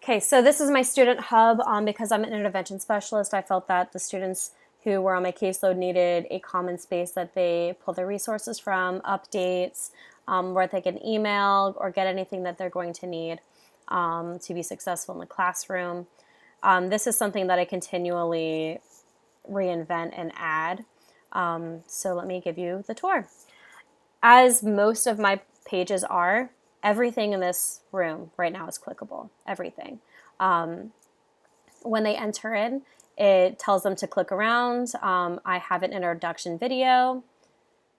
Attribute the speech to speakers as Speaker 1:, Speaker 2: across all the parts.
Speaker 1: Okay, so this is my student hub. Because I'm an intervention specialist, I felt that the students who were on my caseload needed a common space that they pull their resources from, updates, where they can email or get anything that they're going to need to be successful in the classroom. This is something that I continually reinvent and add. So let me give you the tour. As most of my pages are, everything in this room right now is clickable, everything. When they enter in, it tells them to click around. I have an introduction video.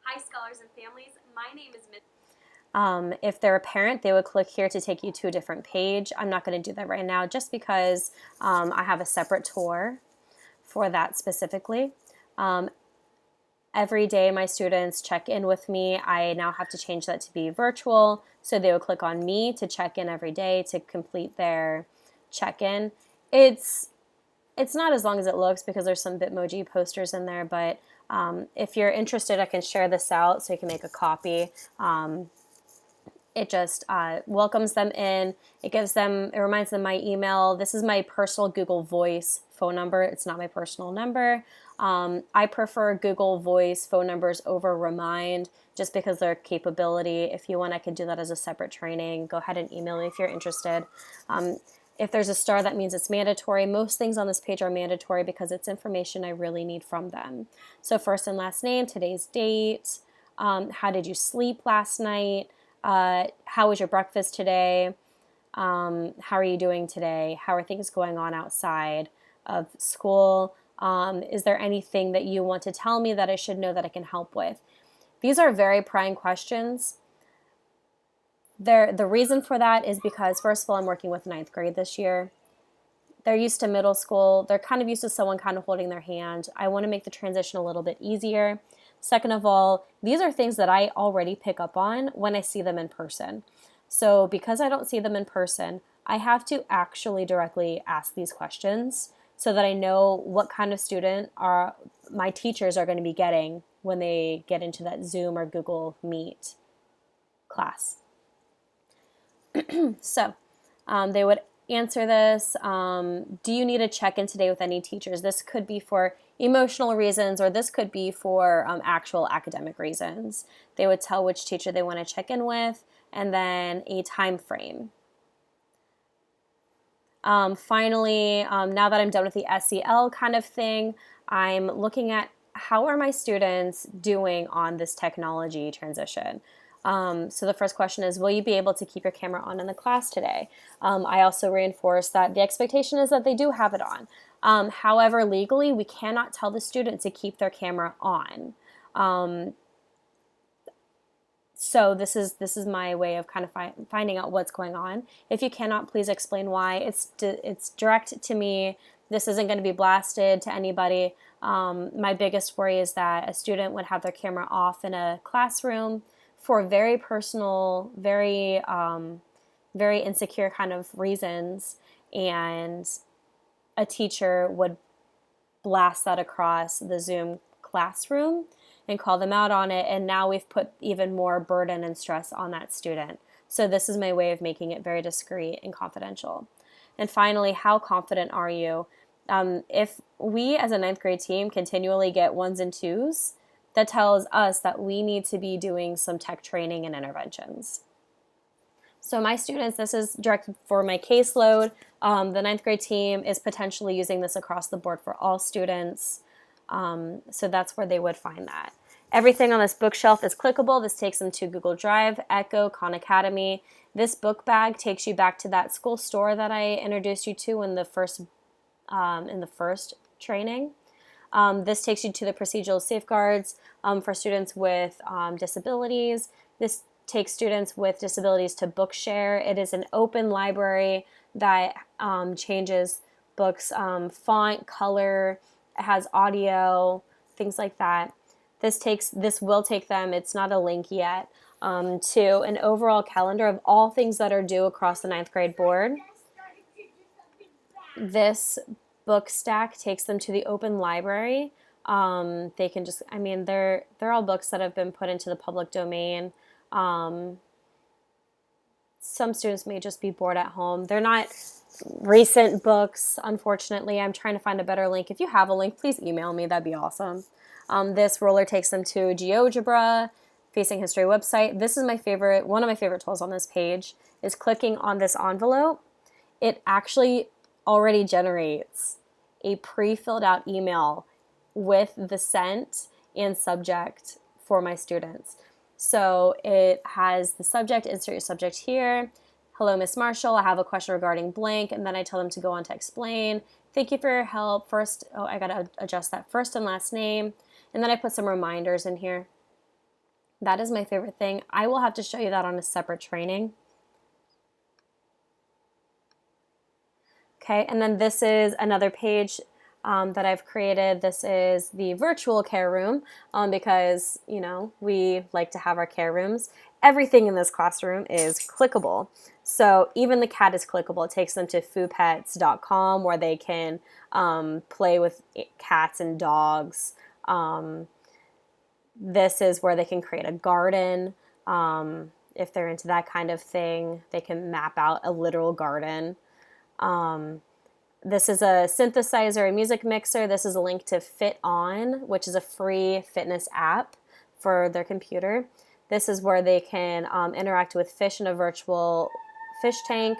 Speaker 2: Hi, scholars and families. My name is Miss.
Speaker 1: If they're a parent, they would click here to take you to a different page. I'm not going to do that right now just because I have a separate tour for that specifically. Every day my students check in with me. I now have to change that to be virtual, so they would click on me to check in every day to complete their check-in. It's not as long as it looks because there's some Bitmoji posters in there, but if you're interested, I can share this out so you can make a copy. It just welcomes them in. It reminds them my email. This is my personal Google Voice phone number. It's not my personal number. I prefer Google Voice phone numbers over Remind just because their capability. If you want, I could do that as a separate training. Go ahead and email me if you're interested. If there's a star, that means it's mandatory. Most things on this page are mandatory because it's information I really need from them. So first and last name, today's date, how did you sleep last night, how was your breakfast today, how are you doing today, how are things going on outside of school, is there anything that you want to tell me that I should know that I can help with. These are very prying questions. The reason for that is because, first of all, I'm working with ninth grade this year. They're used to middle school. They're kind of used to someone kind of holding their hand. I want to make the transition a little bit easier. Second of all, these are things that I already pick up on when I see them in person. So because I don't see them in person, I have to actually directly ask these questions so that I know what kind of student my teachers are going to be getting when they get into that Zoom or Google Meet class. So they would answer this. Do you need a check-in today with any teachers? This could be for emotional reasons, or this could be for actual academic reasons. They would tell which teacher they want to check in with, and then a time frame. Finally, now that I'm done with the SEL kind of thing, I'm looking at how are my students doing on this technology transition. So the first question is, will you be able to keep your camera on in the class today? I also reinforce that the expectation is that they do have it on. However, legally, we cannot tell the student to keep their camera on. So this is my way of kind of finding out what's going on. If you cannot, please explain why. It's direct to me. This isn't going to be blasted to anybody. My biggest worry is that a student would have their camera off in a classroom for very personal, very insecure kind of reasons, and a teacher would blast that across the Zoom classroom and call them out on it, and now we've put even more burden and stress on that student. So this is my way of making it very discreet and confidential. And finally, how confident are you? If we as a ninth grade team continually get 1s and 2s, that tells us that we need to be doing some tech training and interventions. So my students, this is directed for my caseload. The ninth grade team is potentially using this across the board for all students. So that's where they would find that. Everything on this bookshelf is clickable. This takes them to Google Drive, Echo, Khan Academy. This book bag takes you back to that school store that I introduced you to in the first training. This takes you to the procedural safeguards for students with disabilities. This takes students with disabilities to Bookshare. It is an open library that changes books, font, color, it has audio, things like that. This will take them, it's not a link yet, to an overall calendar of all things that are due across the ninth grade board. This book stack takes them to the open library. They can just, they're all books that have been put into the public domain. some students may just be bored at home. They're not recent books, unfortunately. I'm trying to find a better link. If you have a link, please email me. That'd be awesome. This roller takes them to GeoGebra, Facing History website. This is my favorite, one of my favorite tools on this page is clicking on this envelope. It actually already generates a pre-filled out email with the sent and subject for my students. So it has the subject, insert your subject here. Hello, Miss Marshall, I have a question regarding blank, and then I tell them to go on to explain. Thank you for your help. First, oh, I gotta adjust that first and last name. And then I put some reminders in here. That is my favorite thing. I will have to show you that on a separate training. Okay, and then this is another page that I've created. This is the virtual care room because, you know, we like to have our care rooms. Everything in this classroom is clickable. So even the cat is clickable. It takes them to foopets.com where they can play with cats and dogs. This is where they can create a garden. If they're into that kind of thing, they can map out a literal garden. This is a synthesizer, a music mixer. This is a link to Fit On, which is a free fitness app for their computer. This is where they can interact with fish in a virtual fish tank.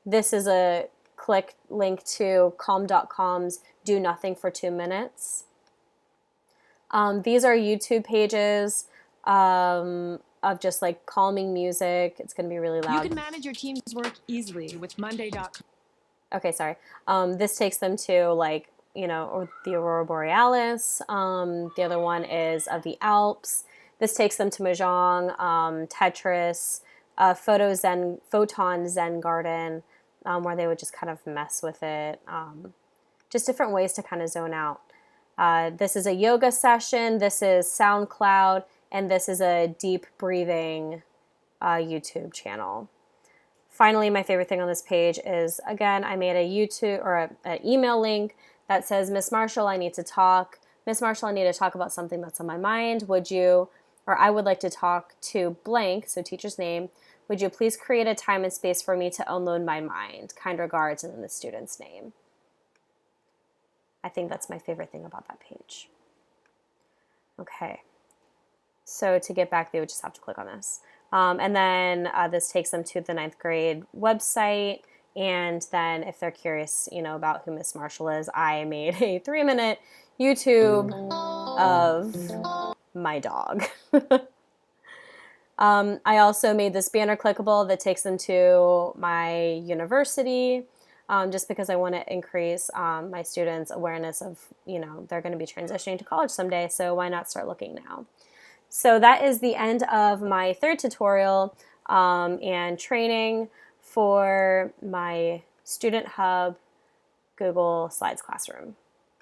Speaker 1: This is a click link to calm.com's Do Nothing for 2 Minutes. These are YouTube pages of just like calming music. It's going to be really loud.
Speaker 3: You can manage your team's work easily with Monday.com.
Speaker 1: Okay, sorry. This takes them to like, you know, or the Aurora Borealis. The other one is of the Alps. This takes them to Mahjong, Tetris, Photon Zen Garden, where they would just kind of mess with it. Just different ways to kind of zone out. This is a yoga session. This is SoundCloud, and this is a deep breathing YouTube channel. Finally, my favorite thing on this page is, again, I made a YouTube or an email link that says, Miss Marshall, I need to talk. Miss Marshall, I need to talk about something that's on my mind. Would you, or I would like to talk to blank, so teacher's name. Would you please create a time and space for me to unload my mind? Kind regards, and then the student's name. I think that's my favorite thing about that page. Okay. So to get back, they would just have to click on this. And then this takes them to the 9th grade website. And then if they're curious, you know, about who Miss Marshall is, I made a 3-minute YouTube of my dog. I also made this banner clickable that takes them to my university, just because I want to increase my students' awareness of, you know, they're going to be transitioning to college someday. So why not start looking now? So that is the end of my 3rd tutorial and training for my Student Hub Google Slides classroom.